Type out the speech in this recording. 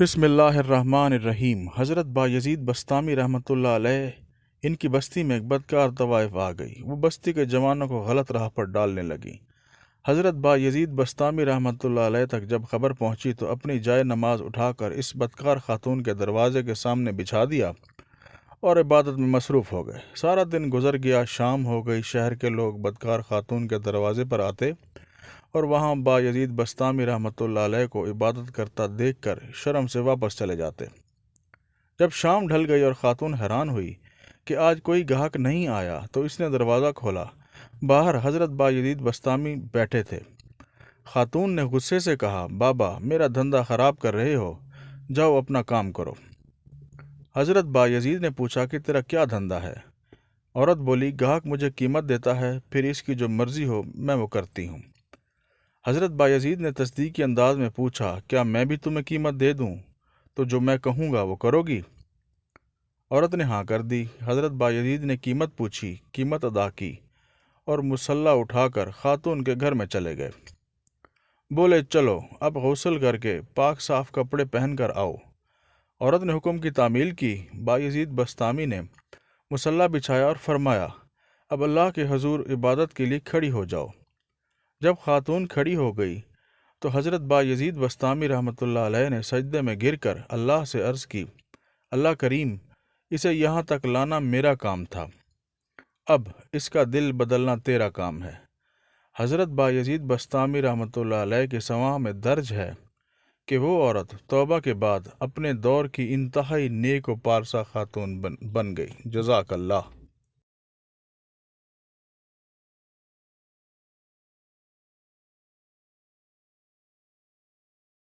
بسم اللہ الرحمن الرحیم۔ حضرت بایزید بستامی رحمۃ اللہ علیہ ان کی بستی میں ایک بدکار طوائف آ گئی۔ وہ بستی کے جوانوں کو غلط راہ پر ڈالنے لگی۔ حضرت بایزید بستامی رحمۃ اللہ علیہ تک جب خبر پہنچی تو اپنی جائے نماز اٹھا کر اس بدکار خاتون کے دروازے کے سامنے بچھا دیا اور عبادت میں مصروف ہو گئے۔ سارا دن گزر گیا، شام ہو گئی۔ شہر کے لوگ بدکار خاتون کے دروازے پر آتے اور وہاں بایزید بستامی رحمۃ اللہ علیہ کو عبادت کرتا دیکھ کر شرم سے واپس چلے جاتے۔ جب شام ڈھل گئی اور خاتون حیران ہوئی کہ آج کوئی گاہک نہیں آیا تو اس نے دروازہ کھولا۔ باہر حضرت بایزید بستامی بیٹھے تھے۔ خاتون نے غصے سے کہا، بابا میرا دھندا خراب کر رہے ہو، جاؤ اپنا کام کرو۔ حضرت بایزید نے پوچھا کہ تیرا کیا دھندا ہے؟ عورت بولی، گاہک مجھے قیمت دیتا ہے، پھر اس کی جو مرضی ہو میں وہ کرتی ہوں۔ حضرت بایزید نے تصدیقی انداز میں پوچھا، کیا میں بھی تمہیں قیمت دے دوں تو جو میں کہوں گا وہ کرو گی؟ عورت نے ہاں کر دی۔ حضرت بایزید نے قیمت پوچھی، قیمت ادا کی اور مسلح اٹھا کر خاتون کے گھر میں چلے گئے۔ بولے، چلو اب غسل کر کے پاک صاف کپڑے پہن کر آؤ۔ عورت نے حکم کی تعمیل کی۔ بایزید بستامی نے مسلح بچھایا اور فرمایا، اب اللہ کے حضور عبادت کے لیے کھڑی ہو جاؤ۔ جب خاتون کھڑی ہو گئی تو حضرت بایزید بستامی رحمۃ اللہ علیہ نے سجدے میں گر کر اللہ سے عرض کی، اللہ کریم، اسے یہاں تک لانا میرا کام تھا، اب اس کا دل بدلنا تیرا کام ہے۔ حضرت بایزید بستامی رحمۃ اللہ علیہ کے سواں میں درج ہے کہ وہ عورت توبہ کے بعد اپنے دور کی انتہائی نیک و پارسا خاتون بن گئی۔ جزاک اللہ۔